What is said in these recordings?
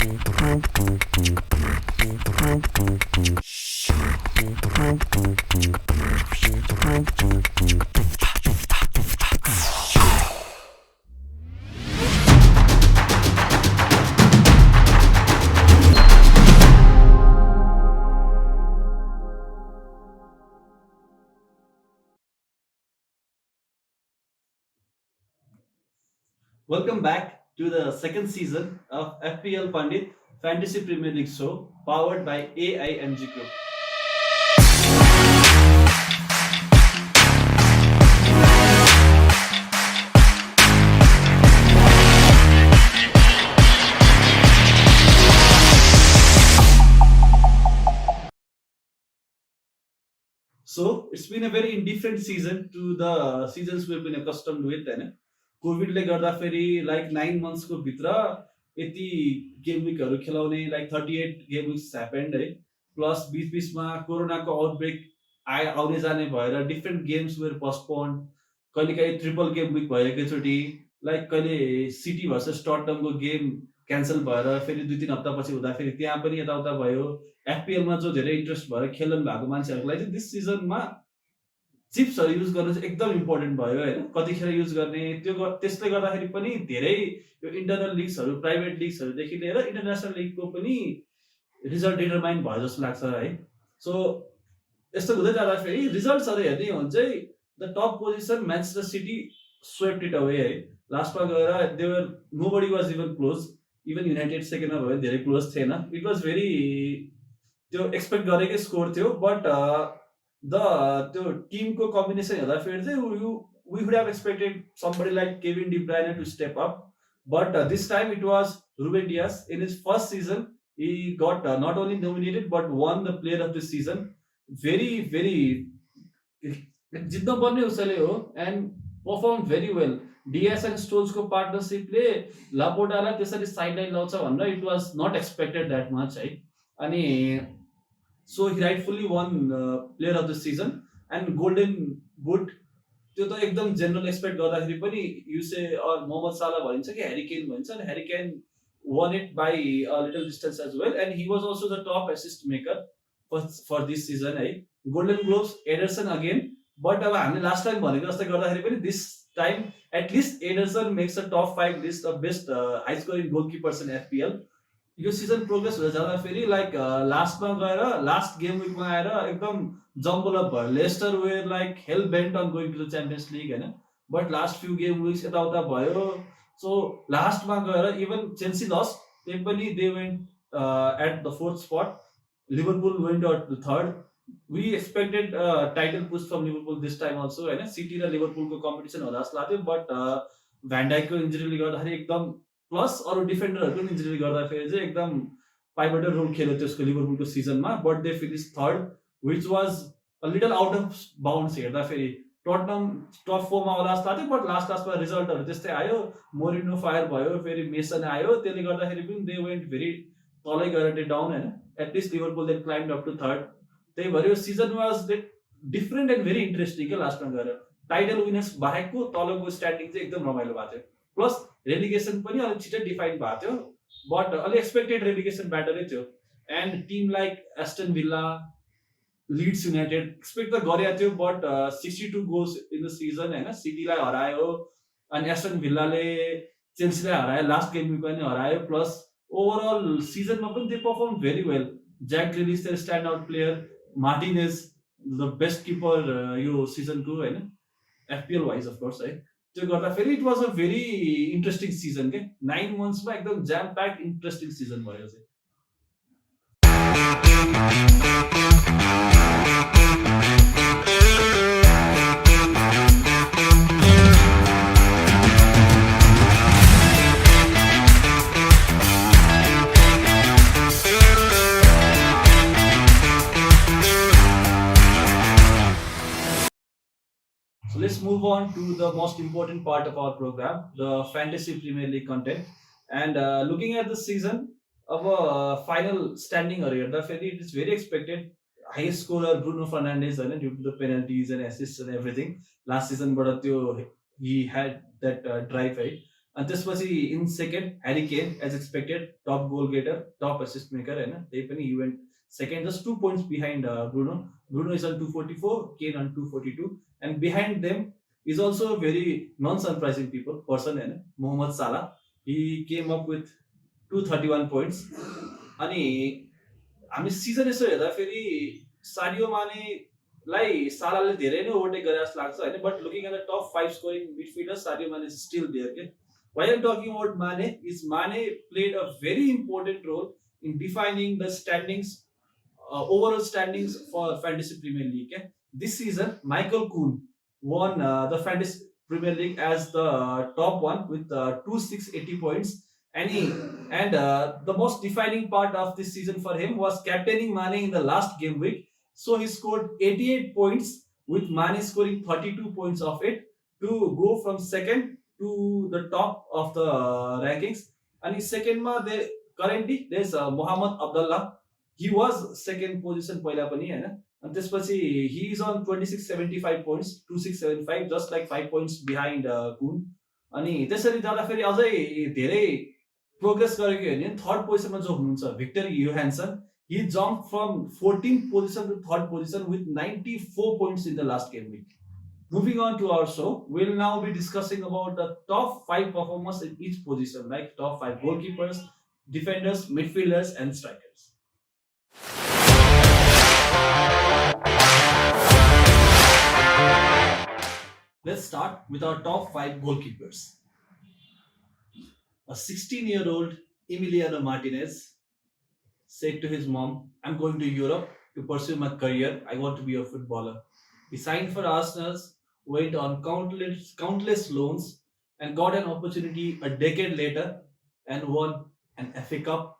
Welcome back to the second season of FPL Pandit Fantasy Premier League Show powered by AIMG Group. So it's been a very indifferent season to the seasons we've been accustomed with होइन कोभिडले गर्दाखेरि like 9 months को भित्र यति game विकहरू खेलाउने like 38 game weeks happened है plus बिच बिचमा कोरोनाको आउटब्रेक आउने जाने भएर डिफ्रेन्ट गेम्स वेयर पोस्टपोन्ड कहिलेकाहीँ ट्रिपल गेम विक भयो एकैचोटि लाइक कहिले सिटी भर्सेस टटनमको गेम क्यान्सल भएर फेरि 2-3 हप्तापछि हुँदाखेरि त्यहाँ पनि यताउता भयो एफपिएलमा जो धेरै इन्ट्रेस्ट भएर खेल्नु भएको मान्छेहरूलाई चाहिँ दिस सिजनमा चिप्सहरू युज गर्नु चाहिँ एकदम इम्पोर्टेन्ट भयो होइन कतिखेर युज गर्ने त्यसले गर्दाखेरि पनि धेरै यो इन्टरनल लिग्सहरू प्राइभेट लिग्सहरूदेखि लिएर इन्टरनेसनल लिगको पनि रिजल्ट डिटरमाइन भयो जस्तो लाग्छ है सो यस्तो हुँदै जाँदाखेरि रिजल्ट्सहरू हेर्ने हो भने चाहिँ the top position Manchester City swept it away है लास्टमा गएर there were no body was even close even United सेकेन्डमा भयो धेरै क्लोज थिएन इट वाज भेरी त्यो एक्सपेक्ट गरेकै स्कोर थियो बट द त्यो टिमको कम्बिनेसन हेर्दाखेरि चाहिँ we would have expected somebody like Kevin De Bruyne to step up, but this time it was Ruben Dias. In his first season, he got not only nominated but won the Player of the Season. Very, very जित्न पर्ने उसैले हो and performed very well. Dias and Stones को पार्टनरशिपले लापोर्टालाई त्यसरी sideline लाउँछ भनेर it was not expected that much है अनि so he rightfully won Player of the Season and Golden Boot त्यो त एकदम जेनरल एक्सपेक्ट गर्दाखेरि पनि युसे मोहम्मद साला भनिन्छ कि ह्यारी केन भनिन्छ अनि Harry Kane won it by a little distance as well and he was also the top assist maker for this season है Golden Globes Ederson again but अब हामीले लास्ट टाइम भनेको जस्तै गर्दाखेरि पनि this time at least Ederson makes a top 5 list of best high scoring goalkeepers in FPL यो season progress हुँदै जाँदाखेरि लाइक लास्टमा गएर लास्ट गेम विकमा आएर एकदम जम्बल अप भयो Leicester were like hell bent on going to the Champions League होइन but last few game weeks यताउता भयो सो लास्टमा गएर इभन चेल्सी लस त्यही पनि they went at the 4th spot Liverpool went out the 3rd we expected title push from Liverpool this time also होइन City र लिभरपुलको कम्पिटिसन होला जस्तो लाग्थ्यो बट भ्यान्डाइकको इन्जुरीले गर्दाखेरि एकदम प्लस अरू डिफेन्डरहरूको इन्जुरी गर्दाखेरि चाहिँ एकदम पाइभटल रोल खेल्यो त्यसको लिभरपुलको सिजनमा but they finish 3rd which was a little out of bounds हेर्दाखेरि टटनम टप 4मा होला जस्तो लाग्थ्यो बट लास्टमा रिजल्टहरू त्यस्तै आयो मोरिनो फायर भयो फेरि मेसन आयो त्यसले गर्दाखेरि पनि दे वेन्ट भेरी तलै गएर डे डाउन होइन at least Liverpool they climbed up to 3rd त्यही भएर यो season was different and very interesting क्या लास्टमा गएर टाइटल विनर्स बाहेकको तलको स्ट्यान्डिङ चाहिँ एकदम रमाइलो भएको थियो प्लस रेलिगेसन पनि अलिक छिटै डिफाइन भएको थियो बट अलिक एक्सपेक्टेड रेलिगेसन ब्याटरै थियो and team like Aston Villa Leeds United expect त गरेको थियो but 62 goals in the season होइन सिटीलाई हरायो अनि एस्टन भिल्लाले चेल्सीलाई हरायो लास्ट गेम पनि हरायो प्लस ओभरअल सिजनमा पनि they perform very well Jack Grealish their stand out player Martinez the best keeper यो सिजनको होइन एफपिएल वाइज अफकोर्स है त्यो गर्दाखेरि it was a very interesting season के 9 मन्थ्समा एकदम ज्याम प्याक इन्ट्रेस्टिङ सिजन भयो चाहिँ So let's move on to the most important part of our program, the Fantasy Premier League content. And looking at the season of a final standing area, it is very expected. Highest scorer Bruno Fernandes, due to the penalties and assists and everything. Last season, but he had that drive, right? अनि त्यसपछि in second Harry Kane as expected top goal getter top assist maker होइन त्यही पनि ही went second just 2 points behind Bruno is on 244 Kane on 242 and behind them is also a very non-surprising person होइन Mohamed Salah he came up with 231 points अनि हामी season यसो हेर्दाखेरि साडियो मानेलाई सालाले धेरै नै ओभरटेक गरे जस्तो लाग्छ होइन but looking at the top 5 scoring midfielder Sadio Mane is still there के why I'm talking about Mane played a very important role in defining the standings overall standings for Fantasy Premier League. Okay? This season, Michael Kuhn won the Fantasy Premier League as the top one with 2680 points. And the most defining part of this season for him was captaining Mane in the last game week. So he scored 88 points with Mane scoring 32 points of it to go from second to the top of the rankings. And his second currently there's Mohamed Abdullah. He was second position पहिला पनि हैन अनि त्यसपछि he is on 2675 points 2675 just like 5 points behind Kuhn अनि त्यसरी जाँदा फेरि अझै धेरै प्रोग्रेस गरेको हेर्ने थर्ड पोजिसनमा जो हुनुहुन्छ Victor योहान्सन he jumped from 14th position to third position with 94 points in the last game week. Moving on to our show, we'll now be discussing about the top 5 performers in each position, like top 5 goalkeepers, defenders, midfielders, and strikers. Let's start with our top 5 goalkeepers. A 16-year-old Emiliano Martinez said to his mom, I'm going to Europe to pursue my career. I want to be a footballer. He signed for Arsenal, went on countless loans, and got an opportunity a decade later and won an FA Cup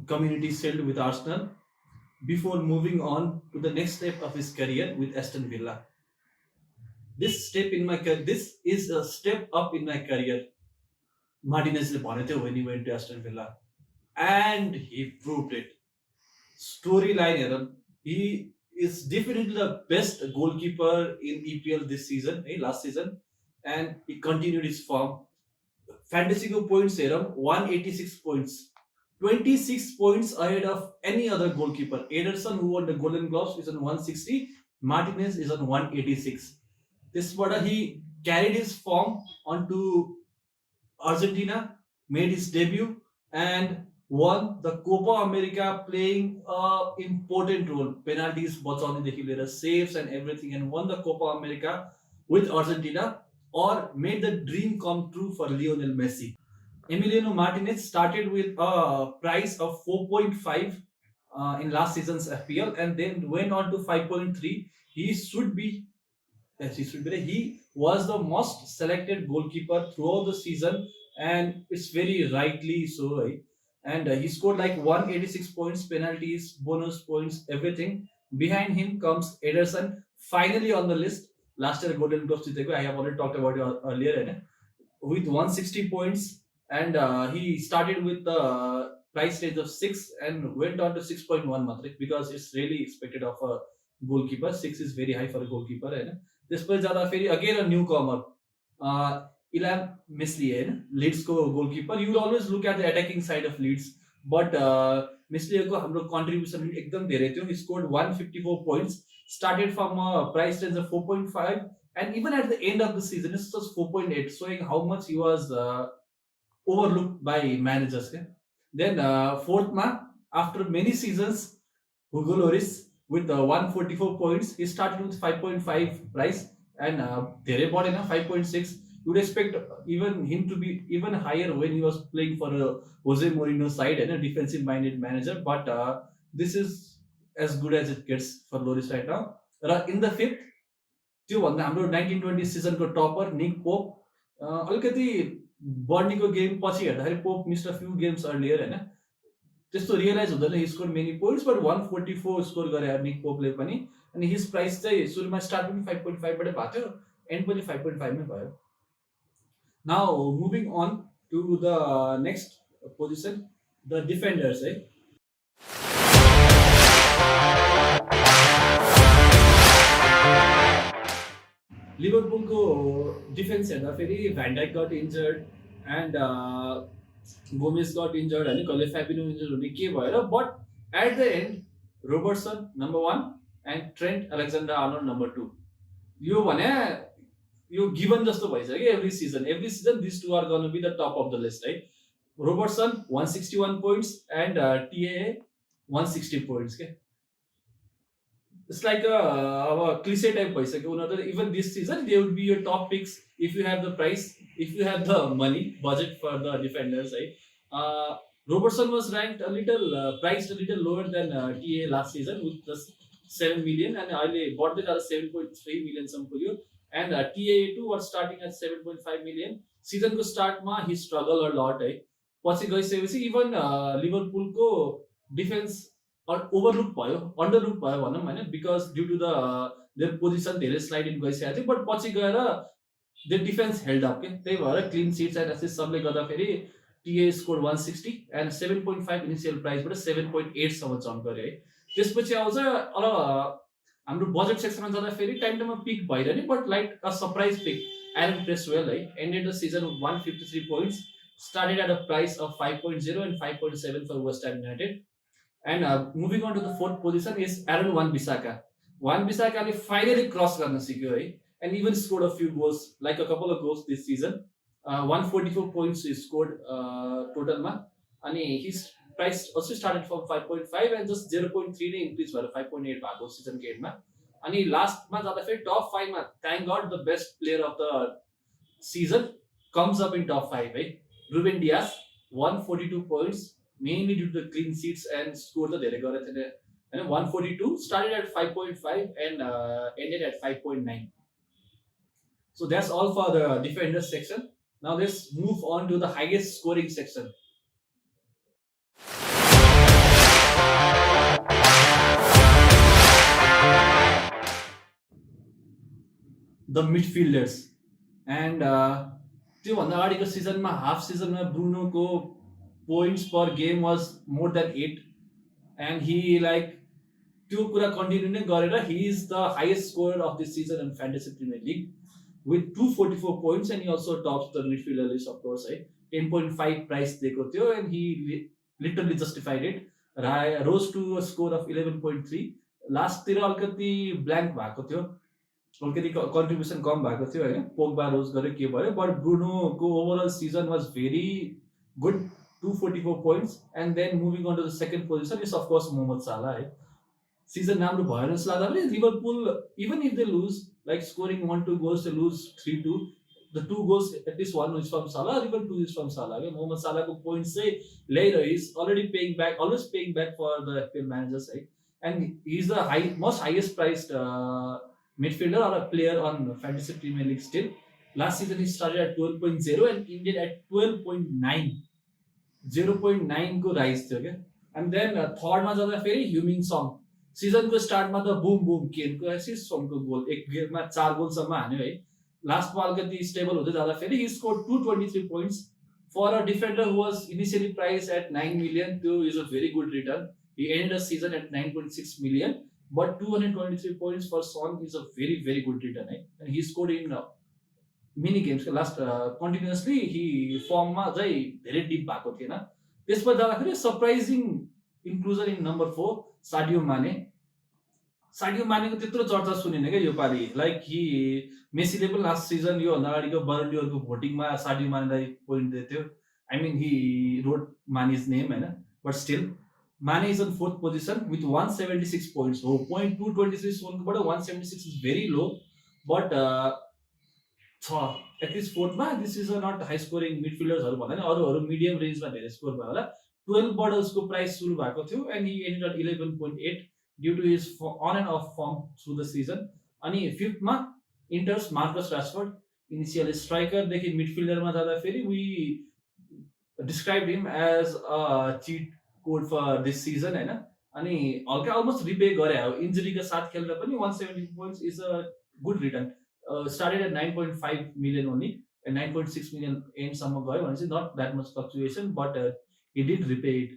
Community Shield with Arsenal before moving on to the next step of his career with Aston Villa. This is a step up in my career. Martinez when he went to Aston Villa, and he proved it. Storyline, he is definitely the best goalkeeper in EPL this season, last season, and he continued his form. Fantasy points 186 points, 26 points ahead of any other goalkeeper. Ederson, who won the Golden Gloves, is on 160. Martinez is on 186. This quarter he carried his form onto Argentina, made his debut, and won the Copa America playing an important role. Penalties, saves and everything, and won the Copa America with Argentina, or made the dream come true for Lionel Messi. Emiliano Martinez started with a price of 4.5 in last season's FPL and then went on to 5.3. He was the most selected goalkeeper throughout the season, and it's very rightly so. Right? And he scored like 186 points, penalties, bonus points, everything. Behind him comes Ederson, finally on the list. Last year Golden Gloves, I have already talked about it earlier, with 160 points, and he started with the price range of 6 and went on to 6.1 because it's really expected of a goalkeeper. 6 is very high for a goalkeeper. Again a newcomer, Ilham Meslier, Leeds goalkeeper. You will always look at the attacking side of Leeds, but Meslier contribution ekdam धेरै थियो. He scored 154 points, started from a price range of 4.5, and even at the end of the season it's just 4.8, showing how much he was overlooked by managers. Then fourth man, after many seasons, Hugo Lloris with 144 points. He started with 5.5 price and धेरै बढेन 5.6. You would expect even him to be even higher when he was playing for a Jose Mourinho side and a defensive minded manager, but this is as good as it gets for Lloris right now. In the fifth, त्यो भन्दा हाम्रो 1920 सिजनको टपर निक pope, अलिकति बर्नीको game पछि हेर्दाखेरि Pope missed a few games earlier हैन, त्यस्तो realize हुँदैन. He score many points but 144 score गरे निक पोपले पनि, अनि हिज प्राइस चाहिँ सुरुमा स्टार्ट पनि 5.5 बाट भएको थियो, एन्ड पनि 5.5 मै भयो. Now moving on to the next position, the defenders. Liverpool को defense हेर्दा फेरि Van Dijk got injured and Gomez got injured होइन, कहिले फ्याबिनो इन्जर्ड हुने के भएर, but at the end Robertson number 1 and Trent Alexander Arnold number 2, यो भने यो गिभन जस्तो भइसक्यो कि every season this two are गर्न be the top of the list है। Robertson 161 points and T 160 points के। It's like a cliche type भइसक्यो। Even this season they would be your top picks if you have the price, if you have the money budget for the defenders, right? Robertson was ranked a little priced a little lower than TA last season with just 7 million, and I bought it at 7.3 million some purio, and TA2 was starting at 7.5 million. Season ko start ma he struggled a lot, right? पछि गइसकेपछि even लिभरपुलको defence overlook भयो, अन्डरलुक भयो भनौँ होइन, because due to the their position धेरै slide in गइसकेको थियो, but पछि गएर देयर डिफेन्स हेल्ड अप के, त्यही भएर क्लिन सिट्स एन्ड एसिस्ट सबले गर्दाखेरि टिए स्कोर 160 एन्ड 7.5 इनिसियल प्राइसबाट 7.8 सम्म जम्प गर्यो है। त्यसपछि आउँछ अल हाम्रो बजेट सेक्सनमा जाँदाखेरि टाइममा पिक भइरहने, but like a surprise pick Aaron Cresswell है, ended the season with 153 points, started at a price of 5.0 and 5.7 for West Ham United. And moving on to the fourth position is Aaron Wan-Bissaka. Wan-Bissaka finally crossed garna sikyo है, and even scored a few goals, like a couple of goals this season. 144 points he scored total ma, and his price also started from 5.5 and just 0.3 ने increase भएर 5.8 भएको season के end मा। अनि last मा जाँदाखेरि top 5 मा, thank God the best player of the season comes up in top 5 है। Ruben Dias 142 points, mainly due to the clean sheets and score the धेरै गरेको थिएन हैन। 142 started at 5.5 and ended at 5.9. So that's all for the defenders section. Now let's move on to the highest scoring section. The midfielders, and त्योभन्दा अगाडिको सिजनमा half सिजनमा ब्रुनोको points per game was more than 8, and he like त्यो कुरा continue नै गरेर ही is the highest scorer of this season in fantasy premier league with 244 points, and he also tops the midfielder list of course है। 10.5 price दिएको थियो, and he literally justified it, rose to a score of 11.3। लास्टतिर अलिकति blank भएको थियो, अलिकति contribution कम भएको थियो होइन, पोग्बा रोज गऱ्यो के भयो, बट ब्रुनोको overall season was very good, 244 points. And then moving on to the second position is of course Mohamed Salah है। सिजन राम्रो भएन जस्तो लाग्दा पनि लिभरपुल इभन इफ दे लुज like scoring 1-2 goals, they lose 3-2, the 2 goals at least 1 is from Salah, even 2 is from Salah के। मोहम्मद सालाको पोइन्ट्स चाहिँ ल्याइरह्यो, is already paying back, always paying back for the FPL managers है, and he is the most highest priced midfielder or a player on Fantasy Premier League still. Last season he started at 12.0 and ended at 12.9. 0.9 को rise थियो के। And then third मा जाँदा फेरि ह्युमिङ सङ, season को start मा त बुम बुम केनको एसिस्ट, सङको गोल, एक गेममा 4 गोल सम्म हान्यो है। लास्ट मा अलिकति स्टेबल हुँदै जाँदा फेरि he scored 223 points for a defender who was initially priced at 9 million. त्यो is a very good return. He ended the season at 9.6 million. But 223 points for Son is a very very good return, right? And he scored in many games. Last continuously he form मा चाहिँ धेरै dip भएको थिएन। त्यसपछि जाँदाखेरि surprising inclusion इन number 4 साडियो माने। साडियो मानेको त्यत्रो चर्चा सुनिन के यो पालि, लाइक हि मेसीले पनि लास्ट सिजन यो भन्दा अगाडिको बर्लियरको भोटिङमा साडियो मानेलाई पोइन्ट दिएको थियो। I mean he wrote Mane's name हैन, but still Mane is on 4th position with 176 points. So 0.223 सोनकोबाट 176 is very low, but at least 4th मा this is not high scoring midfielders हरु भन्दा नि अरुहरु medium रेन्जमा धेरै score भयो होला। 12 बडल्सको price सुरु भएको थियो, and he ended at 11.8 due to his on and off form through the season. अनि 5th मा Inter's Marcus Rashford, initial striker देखि मिडफिल्डर मा जाँदा फेरि we described him as a cheat code for this season हैन, अनि हल्का almost repay गरे हो इन्जुरीको साथ खेल्दा पनि 170 points is a good return. Started at 9.5 million only and 9.6 million end सम्म गयो भनेपछि not that much fluctuation, but he did repay it.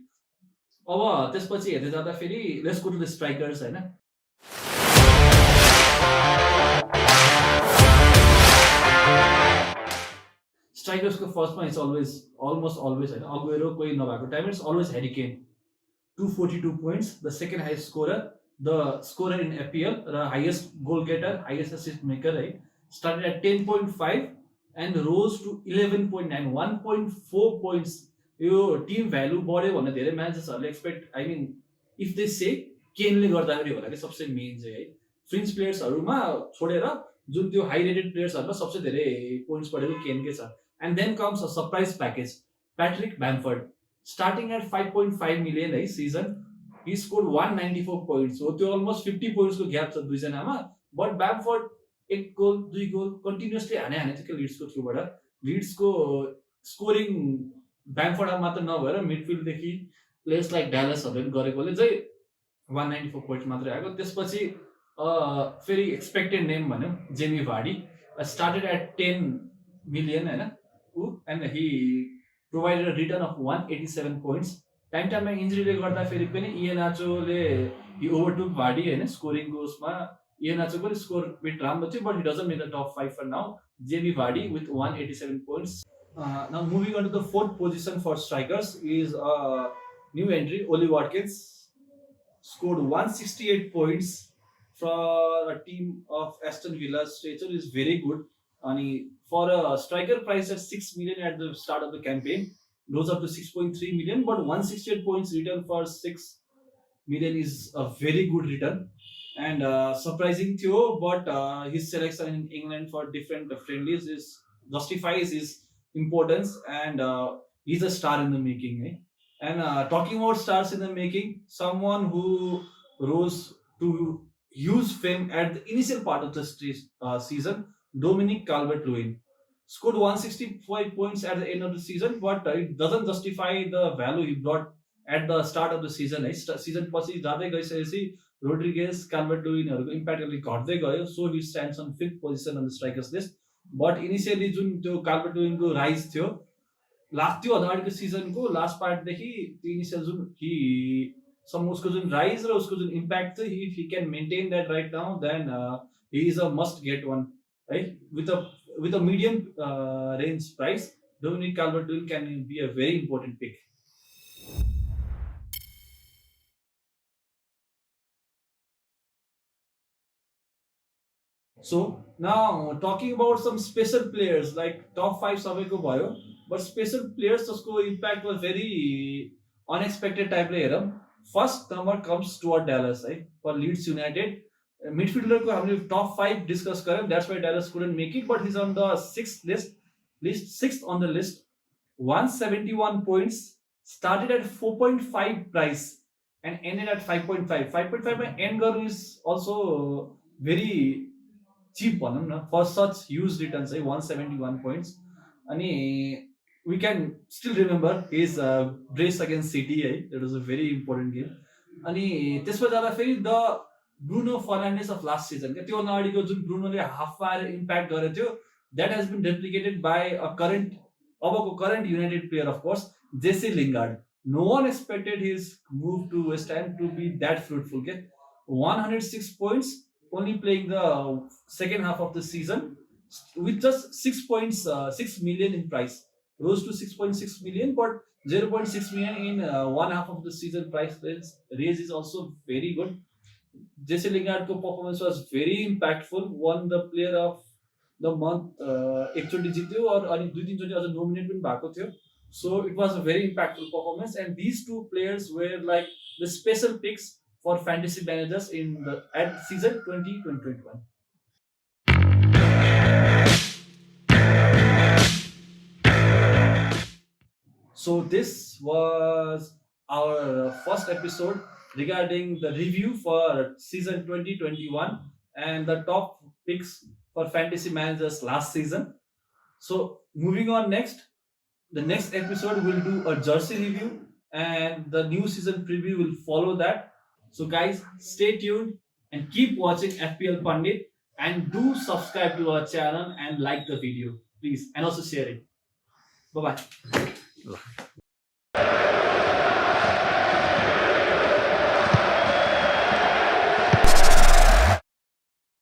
अब त्यसपछि हेर्दै जाँदा फेरि let's go to the strikers हैन। स्ट्राइकर्सको फर्स्टमा इट्स almost always होइन अगुएरो कोही नभएको time it's always Harry Kane 242 points, the second highest scorer, the scorer in FPL, the highest goal getter, highest assist maker, right? Started at 10.5 and rose to 11.9, 1.4 points. यो team value बढ्यो भने धेरै म्याचेसहरूले expect I मिन if they से केनले गर्दाखेरि होला कि सबसे मेन चाहिँ है फ्रिन्च प्लेयर्सहरूमा छोडेर जुन त्यो हाई रेटेड प्लेयर्सहरूमा सबसे धेरै पोइन्ट्स बढेको केनकै छ and then comes a surprise package Patrick Bamford starting at 5.5 million है season he scored 194 points हो त्यो almost 50 points को ग्याप छ दुईजनामा बट ब्यामफोर्ड एक गोल दुई गोल कन्टिन्युअसली हाने थियो लिड्सको थ्रुबाट लिड्सको स्कोरिङ ब्यामफोर्ड मात्र नभएर मिडफिल्डदेखि प्लेयर्स लाइक ड्यालसहरूले पनि गरेकोले चाहिँ 194 पोइन्ट्स मात्रै आएको त्यसपछि फेरि एक्सपेक्टेड नेम भन्यो जेमी भाडी स्टार्टेड एट 10 million होइन ऊ end he provided a return of 187 points. टाइममा इन्जुरीले गर्दाखेरि पनि इएनाचोले he overtook भाडी हैन स्कोरिङको उसमा इएनाचो पनि स्कोर बिट राम्रो थियो but he doesn't make the top 5 for now. Jamie Vardy with 187 points. Now moving on to the fourth position for strikers is a new entry Oli Watkins scored 168 points for a team of Aston Villa. Stature is very good. And for a striker price at 6 million at the start of the campaign, goes up to 6.3 million, but 168 points return for 6 million is a very good return. And surprising too, but his selection in England for different friendlies justifies his importance, and he's a star in the making. Eh? And talking about stars in the making, someone who rose to huge fame at the initial part of the season, Dominic Calvert-Lewin scored 165 points at the end of the season, but it doesn't justify the value he brought at the start of the season. Season पछि जाँदै गइसकेपछि Rodriguez, Calvert-Lewinहरूको impact अलिक घट्दै गयो, so he stands on 5th position on the strikers list. But initially जुन त्यो Calvert-Lewinको rise थियो last त्यो अगाडिको सिजनको लास्ट पार्टदेखि त्यो इनिसियल जुन उसको जुन राइज र उसको जुन इम्प्याक्ट थियो if he can maintain that right now, then he is a must get one. Right, with a medium range price, Dominic Calvert-Lewin can be a very important pick. So now talking about some special players like top 5 सबैको भयो, but special players जसको impact was very unexpected type ले हेरौँ. First number comes Stuart Dallas है for Leeds United. Midfielder को हमने top 5 discuss करें, that's why Dallas couldn't make it, but he's on the 6th on the list. 171 points, started at 4.5 price and ended at 5.5. 5.5 में end गर्नु is also very cheap भनौँ न for such huge returns है 171 points. अनि we can still remember his brace against City है, that was a very important game. अनि त्यसपछि जाँदा फेरि the Bruno Fernandes of last season क्या त्यो अगाडिको जुन ब्रुनोले हाफ आएर इम्प्याक्ट गरेको थियो that has been replicated by a current United player of course Jesse Lingard. No one expected his move to West Ham to be that fruitful. 106 points, only playing the second half of the season with just 6 million in price. Rose to 6.6 million, but 0.6 million in one half of the season price raise is also very good. Jesse Lingard's performance was very impactful. Won the player of the month एकचोटि जित्यो और अनि दुई तीनचोटि अझ nominate पनि भएको थियो. So it was a very impactful performance, and these two players were like the special picks for fantasy managers at season 2021. So this was our first episode regarding the review for season 2021 and the top picks for fantasy managers last season. So moving on the next episode we'll do a jersey review and the new season preview will follow that. So guys, stay tuned and keep watching FPL Pundit and do subscribe to our channel and like the video please, and also share it. Bye bye.